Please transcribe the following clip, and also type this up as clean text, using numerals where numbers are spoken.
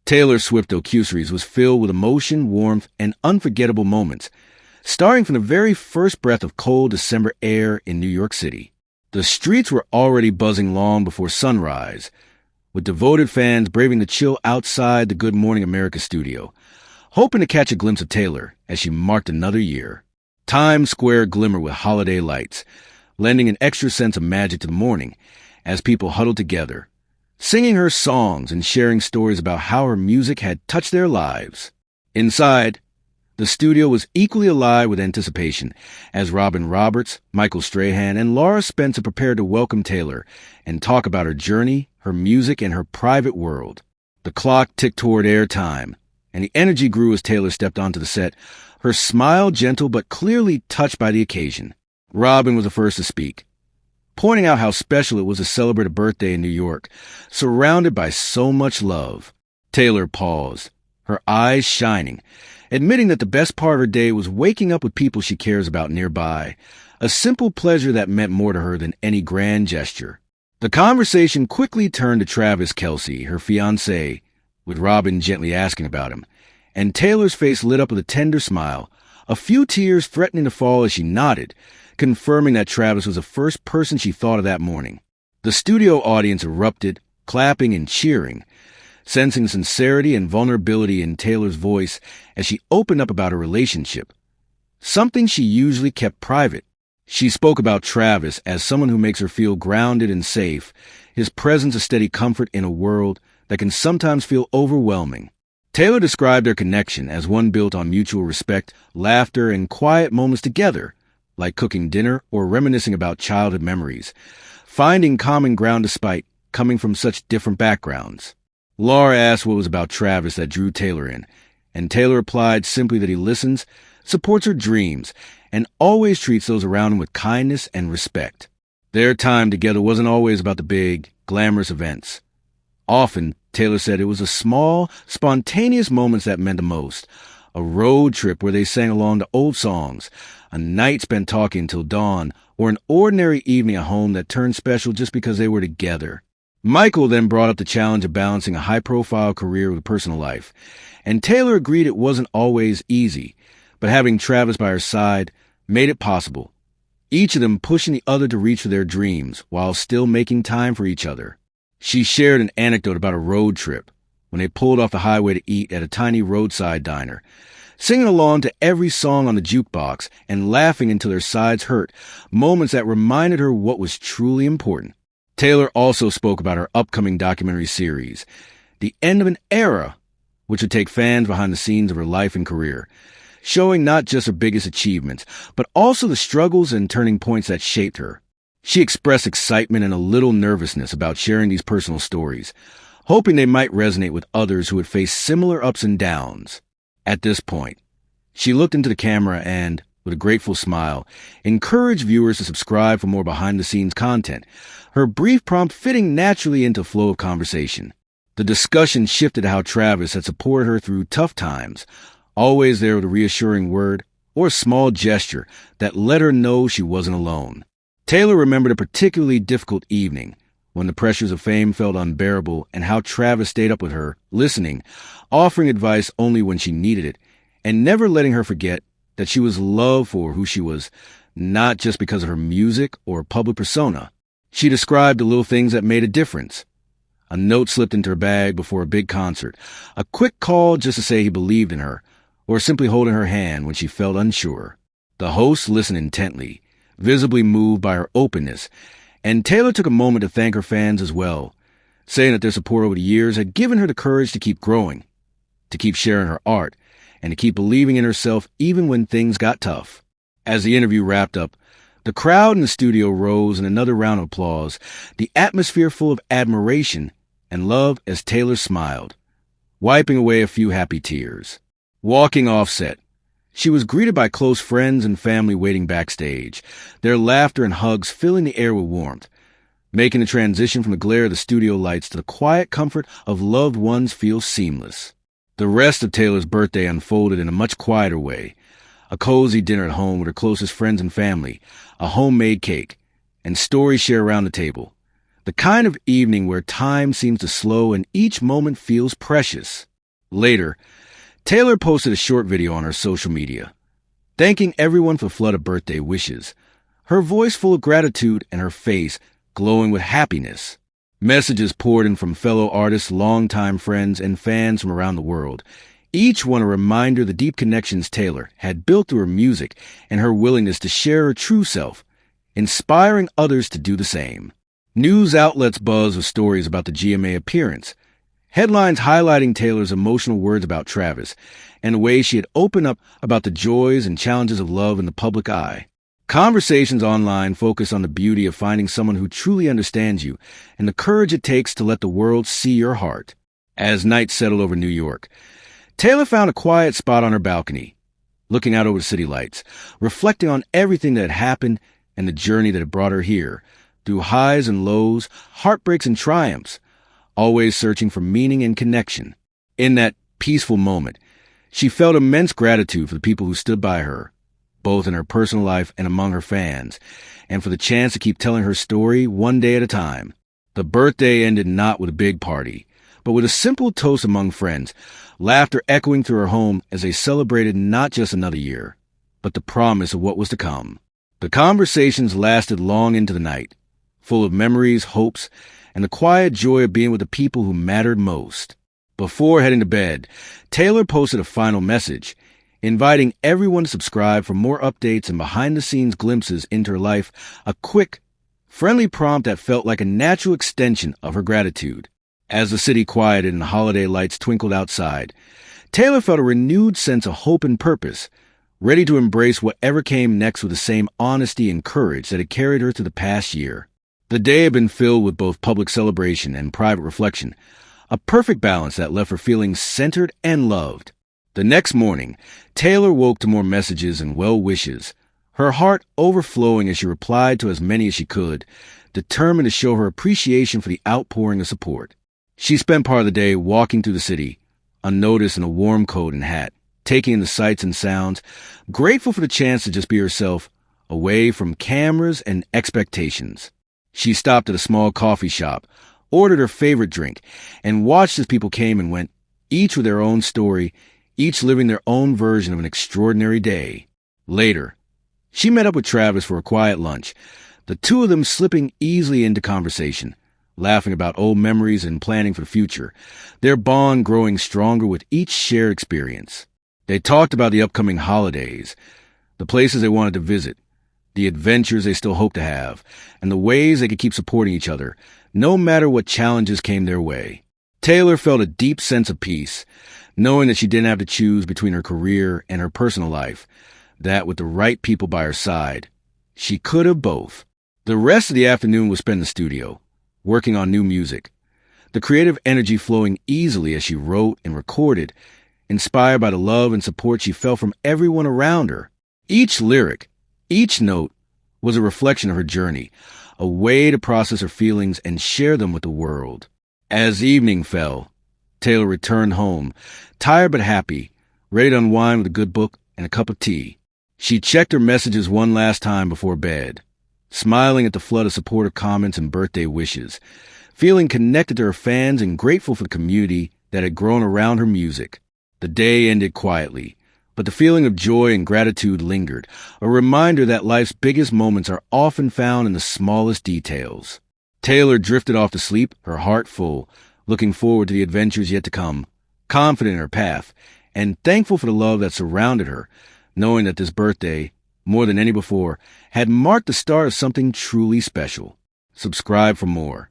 Taylor Swift docuseries was filled with emotion, warmth, and unforgettable moments, starting from the very first breath of cold December air in New York City. The streets were already buzzing long before sunrise, with devoted fans braving the chill outside the Good Morning America studio, hoping to catch a glimpse of Taylor as she marked another year. Times Square glimmered with holiday lights, lending an extra sense of magic to the morning as people huddled together, singing her songs and sharing stories about how her music had touched their lives. Inside, the studio was equally alive with anticipation as Robin Roberts, Michael Strahan, and Laura Spencer prepared to welcome Taylor and talk about her journey, her music, and her private world. The clock ticked toward airtime, and the energy grew as Taylor stepped onto the set, her smile gentle but clearly touched by the occasion. Robin was the first to speak, pointing out how special it was to celebrate a birthday in New York, surrounded by so much love. Taylor paused, her eyes shining, admitting that the best part of her day was waking up with people she cares about nearby, a simple pleasure that meant more to her than any grand gesture. The conversation quickly turned to Travis Kelce, her fiancé, with Robin gently asking about him, and Taylor's face lit up with a tender smile, a few tears threatening to fall as she nodded, confirming that Travis was the first person she thought of that morning. The studio audience erupted, clapping and cheering, sensing sincerity and vulnerability in Taylor's voice as she opened up about her relationship, something she usually kept private. She spoke about Travis as someone who makes her feel grounded and safe, his presence a steady comfort in a world that can sometimes feel overwhelming. Taylor described their connection as one built on mutual respect, laughter, and quiet moments together, like cooking dinner or reminiscing about childhood memories, finding common ground despite coming from such different backgrounds. Laura asked what it was about Travis that drew Taylor in, and Taylor replied simply that he listens, supports her dreams, and always treats those around him with kindness and respect. Their time together wasn't always about the big, glamorous events. Often, Taylor said it was the small, spontaneous moments that meant the most. A road trip where they sang along to old songs, a night spent talking until dawn, or an ordinary evening at home that turned special just because they were together. Michael then brought up the challenge of balancing a high-profile career with personal life, and Taylor agreed it wasn't always easy, but having Travis by her side made it possible, each of them pushing the other to reach for their dreams while still making time for each other. She shared an anecdote about a road trip when they pulled off the highway to eat at a tiny roadside diner, singing along to every song on the jukebox and laughing until their sides hurt, moments that reminded her what was truly important. Taylor also spoke about her upcoming documentary series, the end of an era, which would take fans behind the scenes of her life and career, showing not just her biggest achievements, but also the struggles and turning points that shaped her. She expressed excitement and a little nervousness about sharing these personal stories, hoping they might resonate with others who had faced similar ups and downs. At this point, she looked into the camera and, with a grateful smile, encouraged viewers to subscribe for more behind-the-scenes content, her brief prompt fitting naturally into the flow of conversation. The discussion shifted to how Travis had supported her through tough times, always there with a reassuring word or a small gesture that let her know she wasn't alone. Taylor remembered a particularly difficult evening when the pressures of fame felt unbearable and how Travis stayed up with her, listening, offering advice only when she needed it, and never letting her forget that she was loved for who she was, not just because of her music or public persona. She described the little things that made a difference. A note slipped into her bag before a big concert, a quick call just to say he believed in her, or simply holding her hand when she felt unsure. The host listened intently, visibly moved by her openness, and Taylor took a moment to thank her fans as well, saying that their support over the years had given her the courage to keep growing, to keep sharing her art, and to keep believing in herself even when things got tough. As the interview wrapped up, the crowd in the studio rose in another round of applause, the atmosphere full of admiration and love as Taylor smiled, wiping away a few happy tears. Walking off set, she was greeted by close friends and family waiting backstage, their laughter and hugs filling the air with warmth, making the transition from the glare of the studio lights to the quiet comfort of loved ones feel seamless. The rest of Taylor's birthday unfolded in a much quieter way. A cozy dinner at home with her closest friends and family, a homemade cake, and stories shared around the table. The kind of evening where time seems to slow and each moment feels precious. Later, Taylor posted a short video on her social media, thanking everyone for the flood of birthday wishes, her voice full of gratitude and her face glowing with happiness. Messages poured in from fellow artists, longtime friends, and fans from around the world, each one a reminder of the deep connections Taylor had built through her music and her willingness to share her true self, inspiring others to do the same. News outlets buzzed with stories about the GMA appearance, headlines highlighting Taylor's emotional words about Travis and the way she had opened up about the joys and challenges of love in the public eye. Conversations online focus on the beauty of finding someone who truly understands you and the courage it takes to let the world see your heart. As night settled over New York, Taylor found a quiet spot on her balcony, looking out over the city lights, reflecting on everything that had happened and the journey that had brought her here, through highs and lows, heartbreaks and triumphs, always searching for meaning and connection. In that peaceful moment, she felt immense gratitude for the people who stood by her, both in her personal life and among her fans, and for the chance to keep telling her story one day at a time. The birthday ended not with a big party, but with a simple toast among friends, laughter echoing through her home as they celebrated not just another year, but the promise of what was to come. The conversations lasted long into the night, full of memories, hopes, and the quiet joy of being with the people who mattered most. Before heading to bed, Taylor posted a final message, inviting everyone to subscribe for more updates and behind-the-scenes glimpses into her life, a quick, friendly prompt that felt like a natural extension of her gratitude. As the city quieted and the holiday lights twinkled outside, Taylor felt a renewed sense of hope and purpose, ready to embrace whatever came next with the same honesty and courage that had carried her through the past year. The day had been filled with both public celebration and private reflection, a perfect balance that left her feeling centered and loved. The next morning, Taylor woke to more messages and well wishes, her heart overflowing as she replied to as many as she could, determined to show her appreciation for the outpouring of support. She spent part of the day walking through the city, unnoticed in a warm coat and hat, taking in the sights and sounds, grateful for the chance to just be herself, away from cameras and expectations. She stopped at a small coffee shop, ordered her favorite drink, and watched as people came and went, each with their own story, each living their own version of an extraordinary day. Later, she met up with Travis for a quiet lunch, the two of them slipping easily into conversation, laughing about old memories and planning for the future, their bond growing stronger with each shared experience. They talked about the upcoming holidays, the places they wanted to visit, the adventures they still hoped to have, and the ways they could keep supporting each other, no matter what challenges came their way. Taylor felt a deep sense of peace, knowing that she didn't have to choose between her career and her personal life, that with the right people by her side, she could have both. The rest of the afternoon was spent in the studio, working on new music, the creative energy flowing easily as she wrote and recorded, inspired by the love and support she felt from everyone around her. Each lyric, each note, was a reflection of her journey, a way to process her feelings and share them with the world. As evening fell, Taylor returned home, tired but happy, ready to unwind with a good book and a cup of tea. She checked her messages one last time before bed, smiling at the flood of supportive comments and birthday wishes, feeling connected to her fans and grateful for the community that had grown around her music. The day ended quietly, but the feeling of joy and gratitude lingered, a reminder that life's biggest moments are often found in the smallest details. Taylor drifted off to sleep, her heart full, looking forward to the adventures yet to come, confident in her path, and thankful for the love that surrounded her, knowing that this birthday, more than any before, had marked the start of something truly special. Subscribe for more.